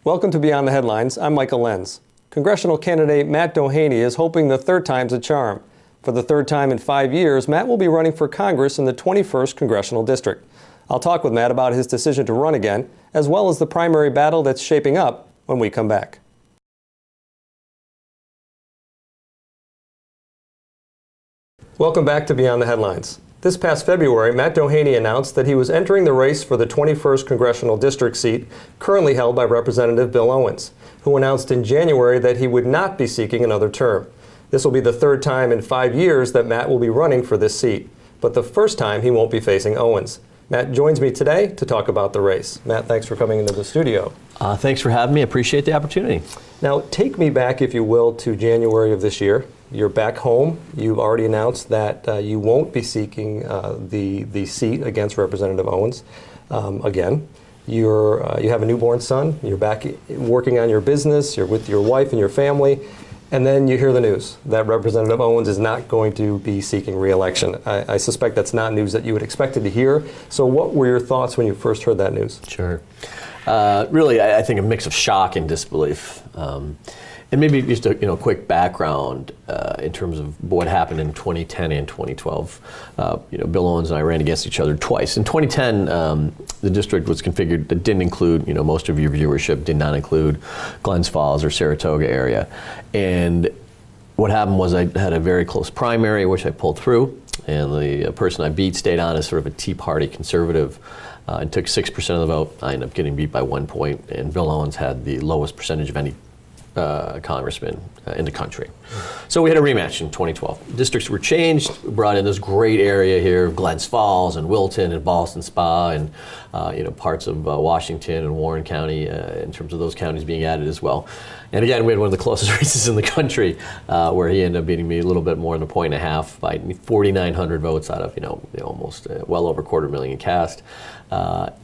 Welcome to Beyond the Headlines. I'm Michael Lenz. Congressional candidate Matt Doheny is hoping the third time's a charm. For the third time in 5 years, Matt will be running for Congress in the 21st Congressional District. I'll talk with Matt about his decision to run again, as well as the primary battle that's shaping up when we come back. Welcome back to Beyond the Headlines. This past February, Matt Doheny announced that he was entering the race for the 21st Congressional District seat currently held by Representative Bill Owens, who announced in January that he would not be seeking another term. This will be the third time in 5 years that Matt will be running for this seat, but the first time he won't be facing Owens. Matt joins me today to talk about the race. Matt, thanks for coming into the studio. Thanks for having me. I appreciate the opportunity. Now, take me back, if you will, to January of this year. You're back home. You've already announced that you won't be seeking the seat against Representative Owens again. You have a newborn son. You're back working on your business. You're with your wife and your family. And then you hear the news that Representative Owens is not going to be seeking re-election. I suspect that's not news that you had expected to hear. So what were your thoughts when you first heard that news? Sure. Really, I think a mix of shock and disbelief. And maybe just a quick background in terms of what happened in 2010 and 2012. Bill Owens and I ran against each other twice. In 2010, the district was configured that didn't include, most of your viewership did not include Glens Falls or Saratoga area. And what happened was I had a very close primary, which I pulled through, and the person I beat stayed on as sort of a Tea Party conservative and took 6% of the vote. I ended up getting beat by 1 point, and Bill Owens had the lowest percentage of any congressman in the country. So we had a rematch in 2012. Districts were changed, brought in this great area here, Glens Falls and Wilton and Ballston Spa and parts of Washington and Warren County in terms of those counties being added as well. And again, we had one of the closest races in the country where he ended up beating me a little bit more than 1.5 points by 4,900 votes out of almost well over 250,000 cast.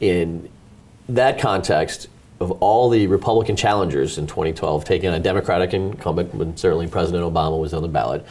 In that context, of all the Republican challengers in 2012, taking a Democratic incumbent, when certainly President Obama was on the ballot,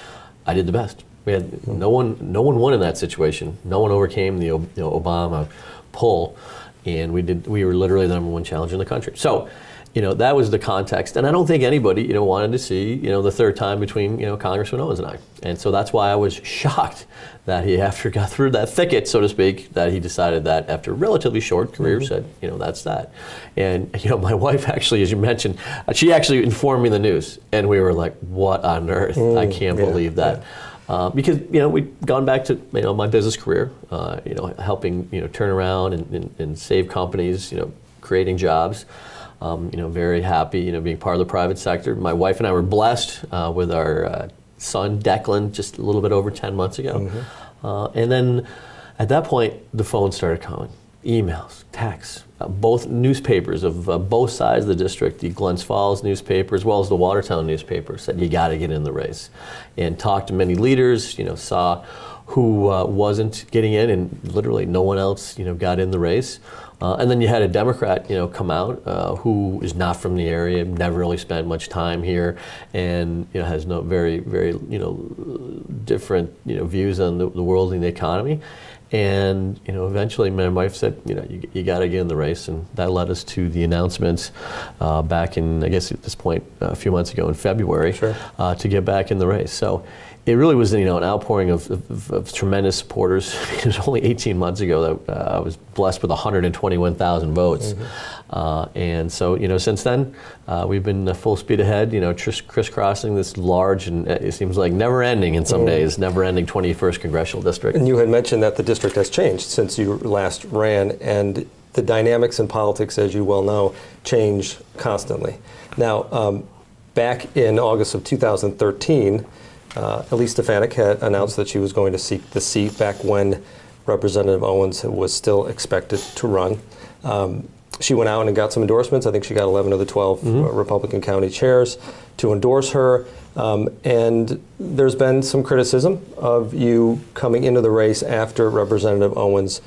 I did the best. We had no one won in that situation. No one overcame the Obama pull, and we were literally the #1 challenger in the country. So, that was the context, and I don't think anybody wanted to see the third time between Congressman Owens and I, and so that's why I was shocked that he, after got through that thicket, so to speak, that he decided that after a relatively short career, said, that's that. And my wife actually, as you mentioned, she actually informed me the news, and we were like, what on earth? I can't believe that. Yeah. Because we'd gone back to my business career, helping turn around and save companies, creating jobs. Very happy, being part of the private sector. My wife and I were blessed with our son, Declan, just a little bit over 10 months ago. And then at that point, the phone started calling, emails, texts. Both newspapers of both sides of the district, the Glens Falls newspaper as well as the Watertown newspaper, said you got to get in the race. And talked to many leaders, saw who wasn't getting in, and literally no one else got in the race. And then you had a Democrat, come out who is not from the area, never really spent much time here, and has no very different views on the world and the economy. And eventually, my wife said, you got to get in the race, and that led us to the announcements back in, I guess at this point, a few months ago in February, to get back in the race. So it really was an outpouring of tremendous supporters. It was only 18 months ago that I was blessed with 121,000 votes. And so, since then, we've been full speed ahead, crisscrossing this large, and it seems like never-ending in some days, never-ending 21st Congressional District. And you had mentioned that the district has changed since you last ran, and the dynamics in politics, as you well know, change constantly. Now, back in August of 2013, Elise Stefanik had announced that she was going to seek the seat back when Representative Owens was still expected to run. She went out and got some endorsements. I think she got 11 of the 12 Republican county chairs to endorse her. And there's been some criticism of you coming into the race after Representative Owens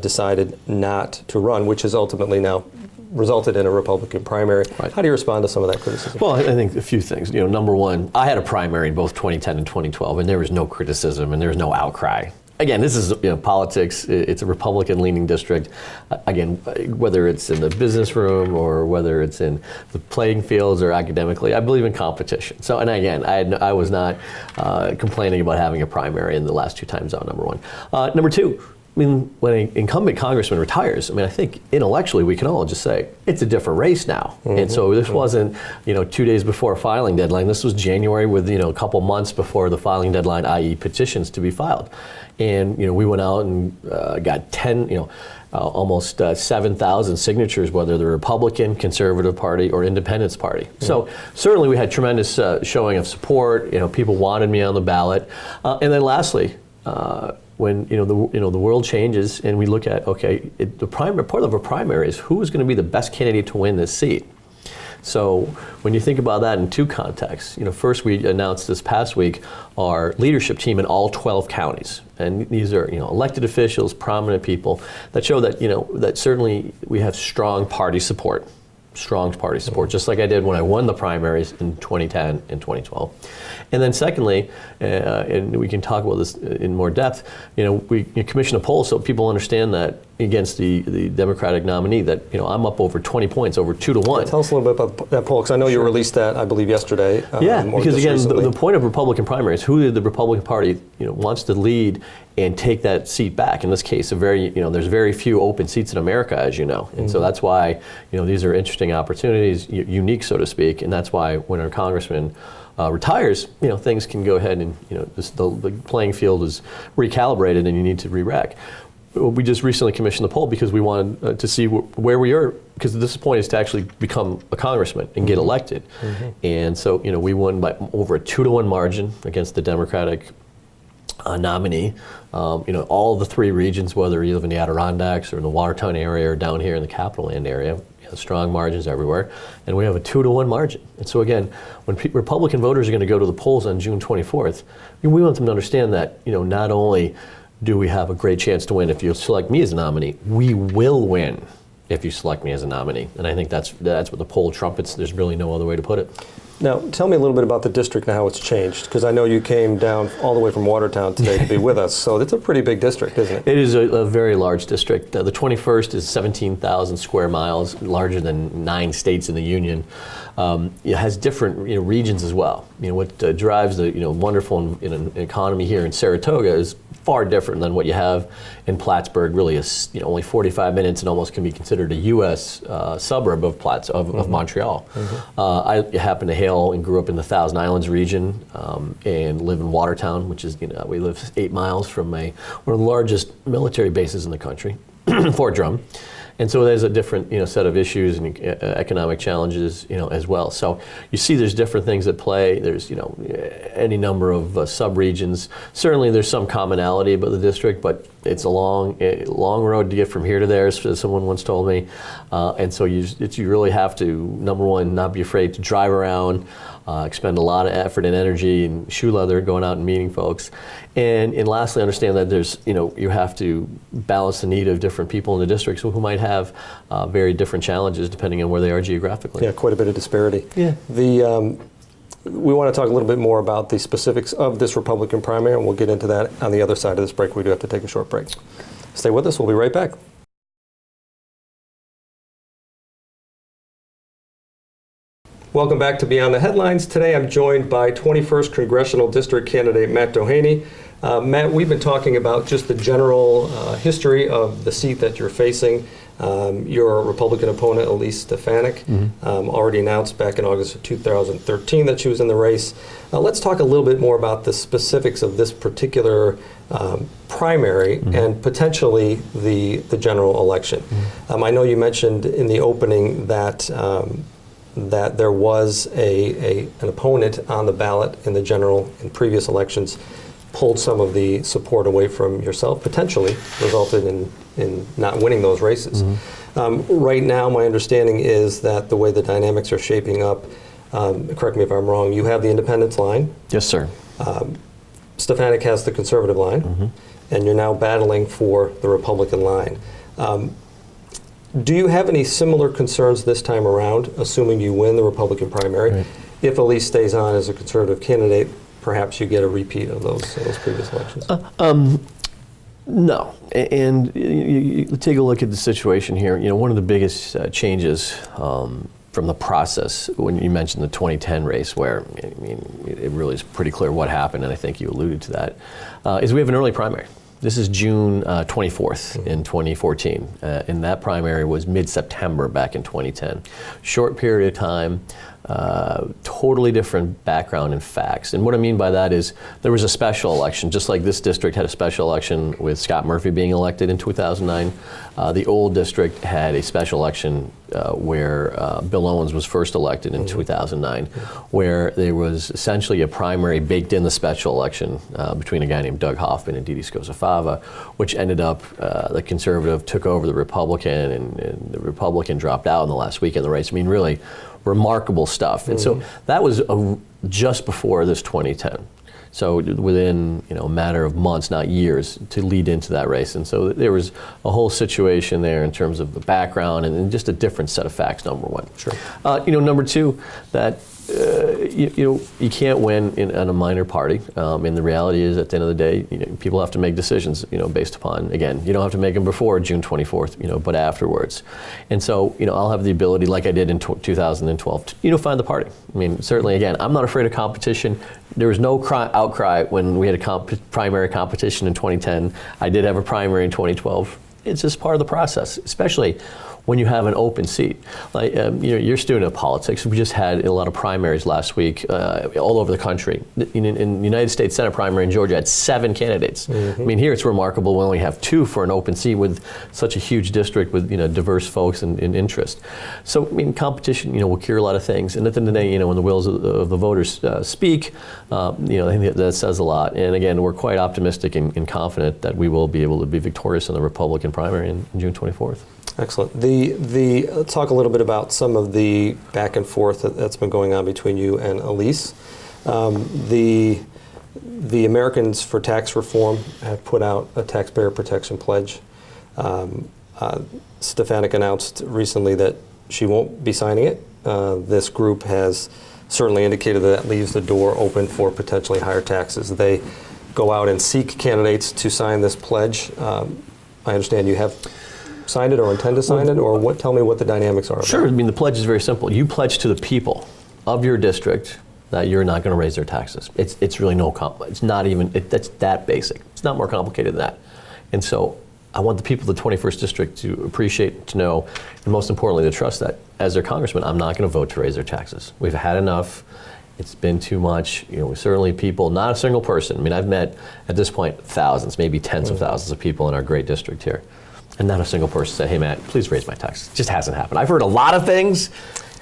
decided not to run, which has ultimately now resulted in a Republican primary. Right. How do you respond to some of that criticism? Well, I think a few things. Number one, I had a primary in both 2010 and 2012, and there was no criticism and there was no outcry. again, this is politics. It's a Republican-leaning district. Again, whether it's in the business room or whether it's in the playing fields or academically, I believe in competition. So, and again, I was not complaining about having a primary in the last 2 times out, number one. Number two, I mean, when an incumbent congressman retires, I mean, I think intellectually we can all just say it's a different race now. And so this wasn't, 2 days before a filing deadline. This was January with, a couple months before the filing deadline, i.e. petitions to be filed. And, we went out and got 10, almost 7,000 signatures, whether the Republican, Conservative Party, or Independence Party. So certainly we had tremendous showing of support. People wanted me on the ballot. And then lastly, when the world changes and we look at part of a primary is who is going to be the best candidate to win this seat. So when you think about that in 2 contexts, first we announced this past week our leadership team in all 12 counties, and these are elected officials, prominent people that show that that certainly we have strong party support. Just like I did when I won the primaries in 2010 and 2012. And then secondly, and we can talk about this in more depth, we commissioned a poll so people understand that against the Democratic nominee that, I'm up over 20 points, over 2 to 1. Yeah, tell us a little bit about that poll, because I know you released that, I believe, yesterday. Because again, the point of Republican primaries, who the Republican Party, wants to lead and take that seat back. In this case, there's very few open seats in America, as you know. And so that's why, these are interesting opportunities, unique, so to speak, and that's why when our congressman retires, things can go ahead and, the playing field is recalibrated and you need to re-rack. We just recently commissioned the poll because we wanted to see where we are, because this point is to actually become a congressman and get elected. And so, we won by over a 2 to 1 margin against the Democratic nominee. All the 3 regions, whether you live in the Adirondacks or in the Watertown area or down here in the Capital Land area, strong margins everywhere, and we have a 2 to 1 margin. And so again, when Republican voters are going to go to the polls on June 24th, we want them to understand that not only do we have a great chance to win if you select me as a nominee, we will win if you select me as a nominee. And I think that's what the poll trumpets. There's really no other way to put it. Now, tell me a little bit about the district and how it's changed, because I know you came down all the way from Watertown today to be with us, so it's a pretty big district, isn't it? It is a very large district. The 21st is 17,000 square miles, larger than 9 states in the Union. It has different regions as well. What drives the wonderful economy here in Saratoga is far different than what you have in Plattsburgh. Really is only 45 minutes and almost can be considered a U.S. suburb of Montreal. I happen to hail and grew up in the Thousand Islands region and live in Watertown, which is we live 8 miles from one of the largest military bases in the country, Fort Drum. And so there's a different set of issues and economic challenges as well. So you see there's different things at play. There's any number of sub-regions. Certainly there's some commonality about the district, but it's a long road to get from here to there, as someone once told me. And so you really have to, number one, not be afraid to drive around, expend a lot of effort and energy and shoe leather going out and meeting folks. And lastly, understand that there's, you have to balance the need of different people in the district who might have very different challenges depending on where they are geographically. Yeah, quite a bit of disparity. Yeah. We want to talk a little bit more about the specifics of this Republican primary, and we'll get into that on the other side of this break. We do have to take a short break. Stay with us. We'll be right back. Welcome back to Beyond the Headlines. Today I'm joined by 21st Congressional District candidate Matt Doheny. Matt, we've been talking about just the general history of the seat that you're facing. Your Republican opponent, Elise Stefanik, already announced back in August of 2013 that she was in the race. Let's talk a little bit more about the specifics of this particular primary and potentially the general election. I know you mentioned in the opening that that there was an opponent on the ballot in previous elections, pulled some of the support away from yourself, potentially resulted in not winning those races. Right now, my understanding is that the way the dynamics are shaping up, correct me if I'm wrong, you have the independence line. Yes, sir. Stefanik has the conservative line, and you're now battling for the Republican line. Do you have any similar concerns this time around, assuming you win the Republican primary? Right. If Elise stays on as a conservative candidate, perhaps you get a repeat of those previous elections. No, and you take a look at the situation here. One of the biggest changes from the process when you mentioned the 2010 race, where it really is pretty clear what happened, and I think you alluded to that, is we have an early primary. This is June 24th in 2014, and that primary was mid-September back in 2010. Short period of time, totally different background and facts. And what I mean by that is there was a special election, just like this district had a special election with Scott Murphy being elected in 2009. The old district had a special election where Bill Owens was first elected in 2009, where there was essentially a primary baked in the special election between a guy named Doug Hoffman and Dee Dee Scozzafava, which ended up the conservative took over the Republican, and the Republican dropped out in the last week in the race. I mean, really remarkable stuff. And so that was just before this 2010. So within a matter of months, not years, to lead into that race. And so there was a whole situation there in terms of the background and just a different set of facts, number one. Sure. Number two, that you can't win on a minor party. And the reality is, at the end of the day, people have to make decisions, based upon, again, you don't have to make them before June 24th, but afterwards. And so, I'll have the ability, like I did in 2012, to find the party. I mean, certainly, again, I'm not afraid of competition. There was no outcry when we had a primary competition in 2010. I did have a primary in 2012. It's just part of the process, especially when you have an open seat. Like, you're a student of politics. We just had a lot of primaries last week all over the country. In the United States Senate primary in Georgia had 7 candidates. I mean, here it's remarkable we only have 2 for an open seat with such a huge district with diverse folks and interest. So, I mean, competition will cure a lot of things. And at the end of the day, when the wills of the voters speak, I think that says a lot. And again, we're quite optimistic and confident that we will be able to be victorious in the Republican primary in June 24th. Excellent. Let's talk a little bit about some of the back and forth that's been going on between you and Elise. The Americans for Tax Reform have put out a taxpayer protection pledge. Stefanik announced recently that she won't be signing it. This group has certainly indicated that leaves the door open for potentially higher taxes. They go out and seek candidates to sign this pledge. I understand you have signed it or intend to sign it, or what? Tell me what the dynamics are. Sure. I mean, the pledge is very simple. You pledge to the people of your district that you're not going to raise their taxes. It's really it's not even, that's that basic. It's not more complicated than that. And so I want the people of the 21st district to appreciate, to know, and most importantly, to trust that as their congressman, I'm not going to vote to raise their taxes. We've had enough. It's been too much. Certainly people, not a single person. I mean, I've met at this point thousands, maybe tens of thousands of people in our great district here. And not a single person said, hey, Matt, please raise my taxes. It just hasn't happened. I've heard a lot of things,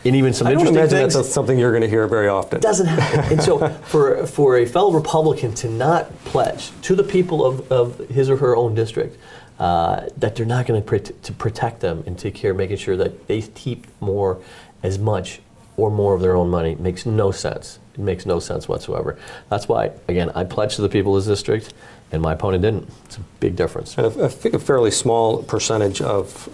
and even some interesting things. I don't imagine that's something you're going to hear very often. It doesn't happen. And so for a fellow Republican to not pledge to the people of his or her own district that they're not going to protect them and take care of making sure that they keep as much or more of their own money makes no sense. It makes no sense whatsoever. That's why, again, I pledged to the people of this district, and my opponent didn't. It's a big difference. And I think a fairly small percentage of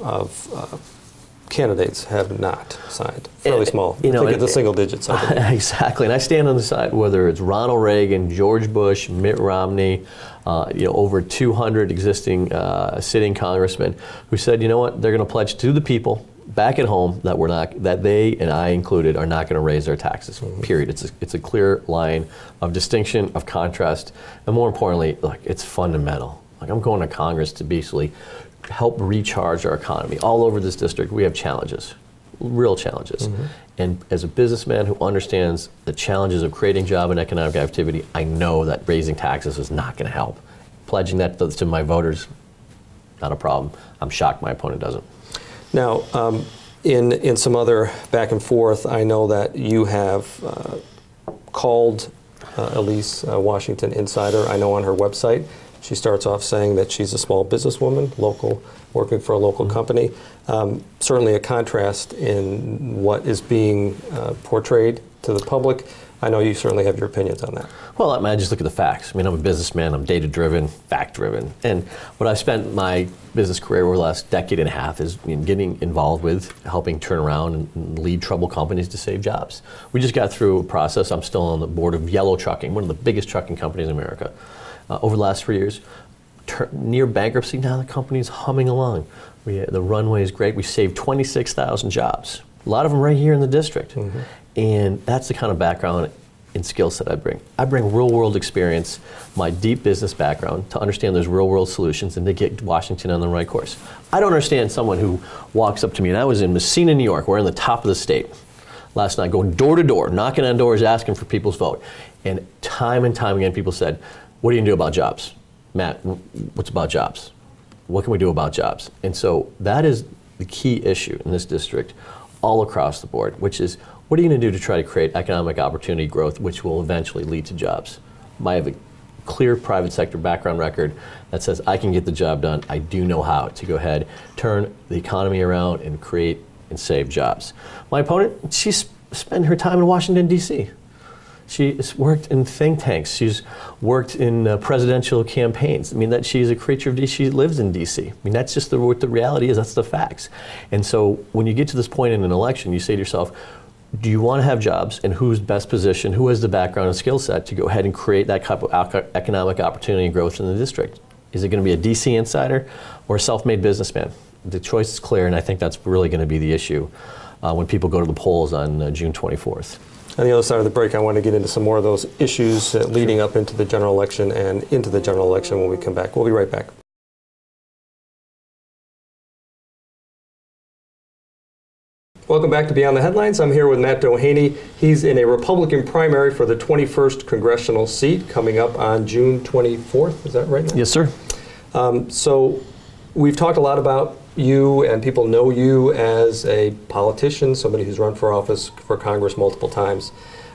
candidates have not signed. Fairly small. I think it's a single digits. Exactly. And I stand on the side, whether it's Ronald Reagan, George Bush, Mitt Romney, over 200 existing sitting congressmen who said, you know what, they're going to pledge to the people back at home that they, and I included, are not going to raise their taxes, period. It's a clear line of distinction, of contrast, and more importantly, it's fundamental. I'm going to Congress to basically help recharge our economy. All over this district, we have challenges, real challenges. And as a businessman who understands the challenges of creating job and economic activity, I know that raising taxes is not going to help. Pledging that to my voters, not a problem. I'm shocked my opponent doesn't. Now, in some other back and forth, I know that you have called Elise Washington Insider. I know on her website, she starts off saying that she's a small businesswoman, local, working for a local company. Certainly a contrast in what is being portrayed to the public. I know you certainly have your opinions on that. Well, I just look at the facts. I'm a businessman. I'm data-driven, fact-driven. And what I've spent my business career over the last decade and a half is getting involved with helping turn around and lead troubled companies to save jobs. We just got through a process. I'm still on the board of Yellow Trucking, one of the biggest trucking companies in America. Over the last 3 years, near bankruptcy. Now the company's humming along. The runway is great. We saved 26,000 jobs. A lot of them right here in the district. Mm-hmm. And that's the kind of background and skill set I bring. I bring real world experience, my deep business background to understand those real world solutions and to get Washington on the right course. I don't understand someone who walks up to me, and I was in Messina, New York, we're in the top of the state last night, going door to door, knocking on doors, asking for people's vote. And time again, people said, what are you gonna do about jobs? Matt, what's about jobs? What can we do about jobs? And so that is the key issue in this district all across the board, which is, what are you going to do to try to create economic opportunity growth, which will eventually lead to jobs? I have a clear private sector background record that says I can get the job done. I do know how to go ahead, turn the economy around, and create and save jobs. My opponent, she's spent her time in Washington, D.C. She's worked in think tanks. She's worked in presidential campaigns. I mean, that she's a creature of D.C. She lives in D.C. I mean, that's just what the reality is. That's the facts. And so when you get to this point in an election, you say to yourself, do you want to have jobs, and who's best positioned, who has the background and skill set to go ahead and create that type of economic opportunity and growth in the district? Is it going to be a DC insider or a self-made businessman? The choice is clear, and I think that's really going to be the issue when people go to the polls on June 24th. On the other side of the break, I want to get into some more of those issues leading up into the general election and into the general election when we come back. We'll be right back. Welcome back to Beyond the Headlines. I'm here with Matt Doheny. He's in a Republican primary for the 21st congressional seat coming up on June 24th. Is that right, Matt? Yes, sir. So we've talked a lot about you, and people know you as a politician, somebody who's run for office for Congress multiple times.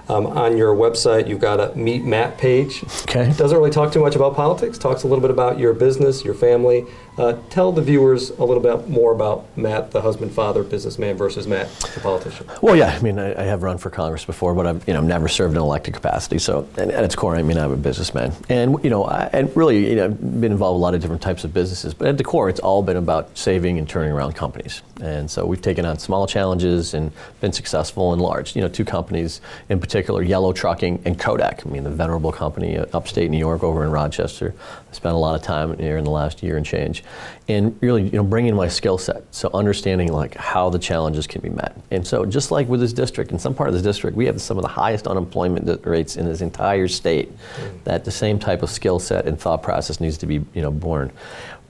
On your website, you've got a Meet Matt page. Okay. Doesn't really talk too much about politics. Talks a little bit about your business, your family. Tell the viewers a little bit more about Matt, the husband, father, businessman, versus Matt, the politician. Well, yeah. I mean, I have run for Congress before, but I've never served in an elected capacity. So, and at its core, I mean, I'm a businessman, and and really, I've been involved in a lot of different types of businesses. But at the core, it's all been about saving and turning around companies. And so we've taken on small challenges and been successful and large. Two companies in particular, Yellow Trucking and Kodak. I mean, the venerable company upstate New York over in Rochester. I spent a lot of time here in the last year and change. And really, bringing my skill set, so understanding like how the challenges can be met. And so just like with this district, in some part of this district, we have some of the highest unemployment rates in this entire state, that the same type of skill set and thought process needs to be born.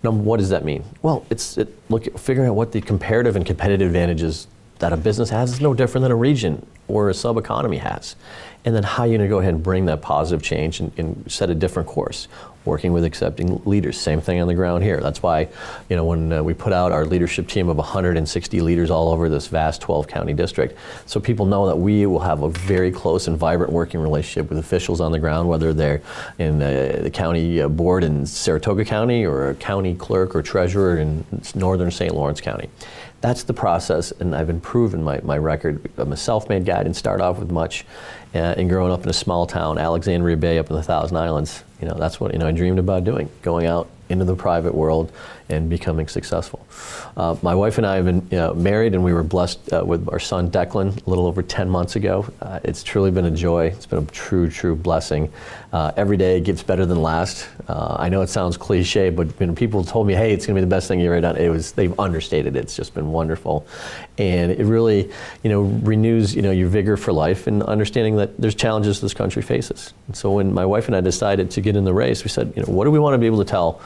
Now, what does that mean? Well, figuring out what the comparative and competitive advantages that a business has is no different than a region or a sub-economy has. And then how you're going to go ahead and bring that positive change and set a different course. Working with accepting leaders, same thing on the ground here. That's why, when we put out our leadership team of 160 leaders all over this vast 12-county district, so people know that we will have a very close and vibrant working relationship with officials on the ground, whether they're in the county board in Saratoga County or a county clerk or treasurer in northern St. Lawrence County. That's the process, and I've improved in my record. I'm a self-made guy, didn't start off with much, and growing up in a small town, Alexandria Bay up in the Thousand Islands, that's what I dreamed about doing, going out into the private world and becoming successful. My wife and I have been married, and we were blessed with our son Declan a little over 10 months ago. It's truly been a joy. It's been a true blessing. Every day it gets better than last. I know it sounds cliche, but people told me, hey, it's going to be the best thing you've ever done. They've understated it. It's just been wonderful. And it really renews your vigor for life and understanding that there's challenges this country faces. And so when my wife and I decided to get in the race, we said, what do we want to be able to tell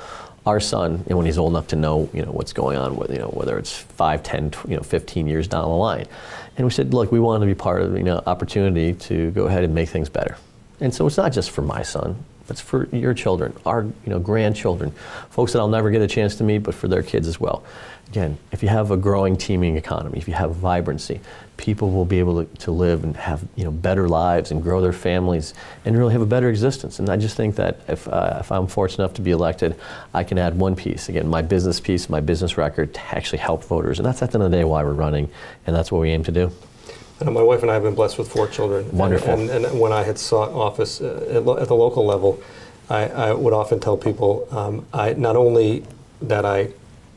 our son, when he's old enough to know, what's going on with, whether it's 5, 10, 15 years down the line. And we said, look, we want to be part of the opportunity to go ahead and make things better. And so it's not just for my son, it's for your children, our grandchildren, folks that I'll never get a chance to meet, but for their kids as well. Again, if you have a growing, teeming economy, if you have vibrancy, people will be able to live and have better lives and grow their families and really have a better existence. And I just think that if I'm fortunate enough to be elected, I can add one piece, again, my business record, to actually help voters. And that's at the end of the day why we're running, and that's what we aim to do. My wife and I have been blessed with 4 children. Wonderful. And when I had sought office at the local level, I would often tell people not only that I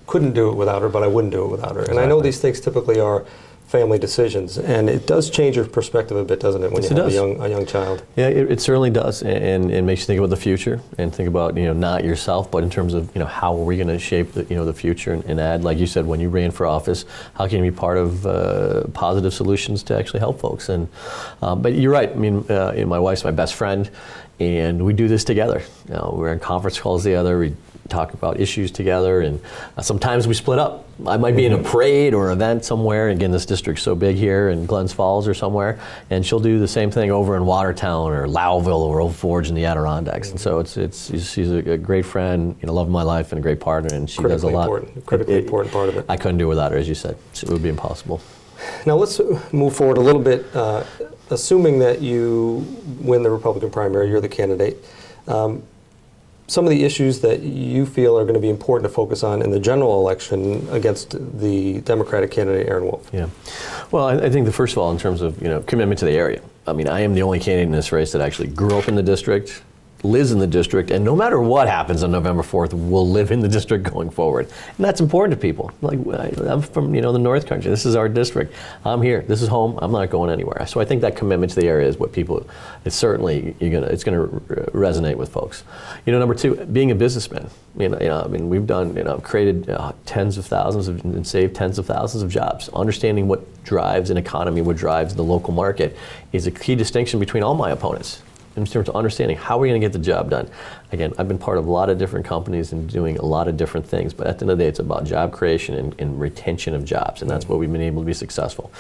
couldn't do it without her, but I wouldn't do it without her. Exactly. And I know these things typically are family decisions, and it does change your perspective a bit, doesn't it, when Yes, you have does. a young child? Yeah, it certainly does, and it makes you think about the future and think about not yourself, but in terms of how are we going to shape the future and add, like you said, when you ran for office, how can you be part of positive solutions to actually help folks? And but you're right. I mean, my wife's my best friend, and we do this together. We're in conference calls together. We talk about issues together, and sometimes we split up. I might be in a parade or event somewhere. Again, this district's so big here in Glens Falls or somewhere, and she'll do the same thing over in Watertown or Lowville or Old Forge in the Adirondacks. And so she's a great friend, love of my life, and a great partner, and she does a lot. Critically important part of it. I couldn't do without her, as you said. So it would be impossible. Now let's move forward a little bit. Assuming that you win the Republican primary, you're the candidate. Some of the issues that you feel are going to be important to focus on in the general election against the Democratic candidate, Aaron Wolf. Yeah. Well, I think first of all, in terms of commitment to the area. I mean, I am the only candidate in this race that actually grew up in the district, lives in the district, and no matter what happens on November 4th, will live in the district going forward. And that's important to people. Like, I'm from the North Country. This is our district. I'm here. This is home. I'm not going anywhere. So I think that commitment to the area is what it's going to resonate with folks. Number two, being a businessman. I mean, we've done, created tens of thousands and saved tens of thousands of jobs. Understanding what drives an economy, what drives the local market, is a key distinction between all my opponents. In terms of understanding how we're going to get the job done. Again, I've been part of a lot of different companies and doing a lot of different things, but at the end of the day, it's about job creation and retention of jobs, and that's what we've been able to be successful.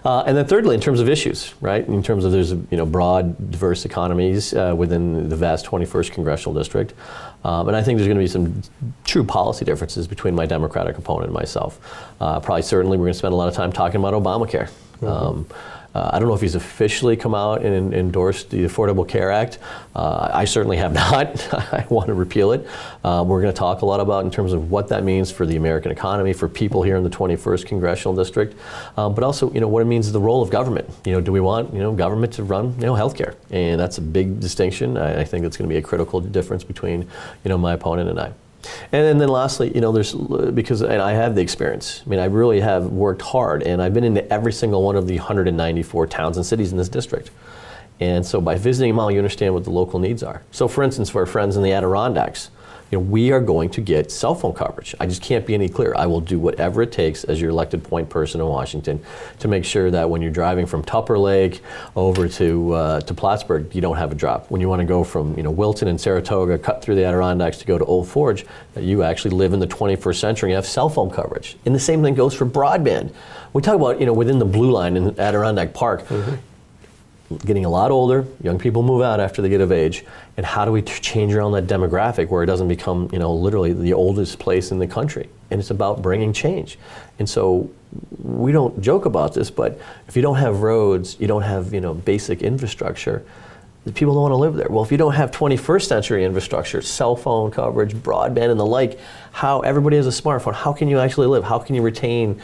And then thirdly, in terms of issues, right? In terms of there's broad, diverse economies within the vast 21st congressional district, and I think there's going to be some true policy differences between my Democratic opponent and myself. Certainly, we're going to spend a lot of time talking about Obamacare. I don't know if he's officially come out and endorsed the Affordable Care Act. I certainly have not. I want to repeal it. We're going to talk a lot about in terms of what that means for the American economy, for people here in the 21st Congressional District, but also, what it means is the role of government. Do we want, government to run, healthcare? And that's a big distinction. I think it's going to be a critical difference between, my opponent and I. And then lastly, because I have the experience. I mean, I really have worked hard, and I've been into every single one of the 194 towns and cities in this district. And so by visiting them all, you understand what the local needs are. So for instance, for our friends in the Adirondacks, we are going to get cell phone coverage. I just can't be any clearer. I will do whatever it takes as your elected point person in Washington to make sure that when you're driving from Tupper Lake over to Plattsburgh, you don't have a drop. When you want to go from Wilton and Saratoga, cut through the Adirondacks to go to Old Forge, that you actually live in the 21st century and have cell phone coverage. And the same thing goes for broadband. We talk about within the Blue Line in Adirondack Park. Mm-hmm. Getting a lot older, young people move out after they get of age, and how do we change around that demographic where it doesn't become, literally the oldest place in the country? And it's about bringing change. And so we don't joke about this, but if you don't have roads, you don't have, basic infrastructure, the people don't want to live there. Well, if you don't have 21st century infrastructure, cell phone coverage, broadband, and the like, how everybody has a smartphone, how can you actually live? How can you retain,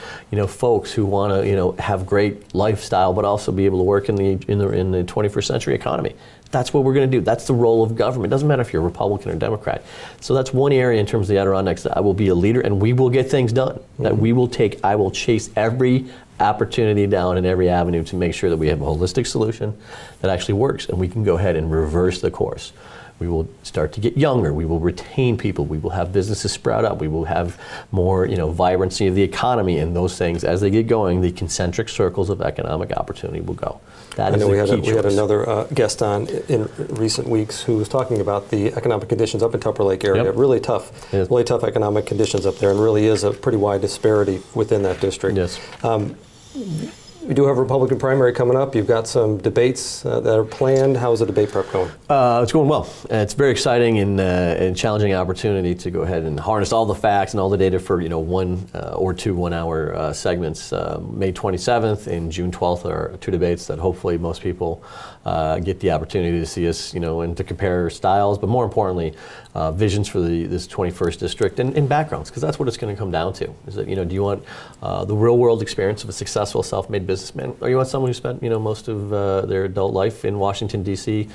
folks who want to, have great lifestyle, but also be able to work in the 21st century economy? That's what we're going to do. That's the role of government. It doesn't matter if you're Republican or Democrat. So that's one area in terms of the Adirondacks that I will be a leader, and we will get things done. Mm-hmm. That I will chase every opportunity down in every avenue to make sure that we have a holistic solution that actually works, and we can go ahead and reverse the course. We will start to get younger. We will retain people. We will have businesses sprout up. We will have more, vibrancy of the economy, and those things, as they get going, the concentric circles of economic opportunity will go. That is the key choice. We had another guest on in recent weeks who was talking about the economic conditions up in Tupper Lake area. Yep. Really tough economic conditions up there, and really is a pretty wide disparity within that district. Yes. We do have a Republican primary coming up. You've got some debates that are planned. How's the debate prep going? It's going well. It's very exciting and challenging opportunity to go ahead and harness all the facts and all the data for 1 or 2 1-hour segments. May 27th and June 12th are 2 debates that hopefully most people get the opportunity to see us, and to compare styles, but more importantly, visions for this 21st district and backgrounds, because that's what it's going to come down to. Is that do you want the real world experience of a successful self-made businessman, or you want someone who spent most of their adult life in Washington D.C.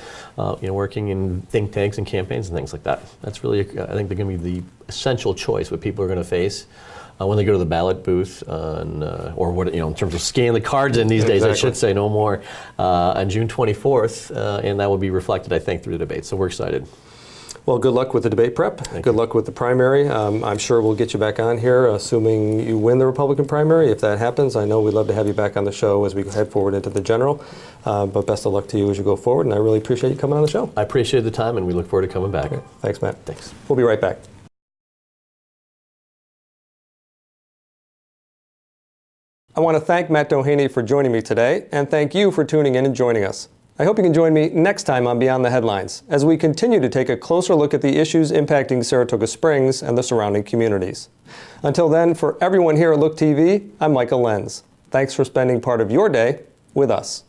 Working in think tanks and campaigns and things like that? That's really, I think, they're going to be the essential choice what people are going to face when they go to the ballot booth, or what, in terms of scanning the cards in these days, I should say, no more, on June 24th, and that will be reflected, I think, through the debate. So we're excited. Well, good luck with the debate prep. Good luck with the primary. I'm sure we'll get you back on here, assuming you win the Republican primary. If that happens, I know we'd love to have you back on the show as we head forward into the general. But best of luck to you as you go forward, and I really appreciate you coming on the show. I appreciate the time, and we look forward to coming back. Okay. Thanks, Matt. Thanks. We'll be right back. I want to thank Matt Doheny for joining me today, and thank you for tuning in and joining us. I hope you can join me next time on Beyond the Headlines as we continue to take a closer look at the issues impacting Saratoga Springs and the surrounding communities. Until then, for everyone here at Look TV, I'm Michael Lenz. Thanks for spending part of your day with us.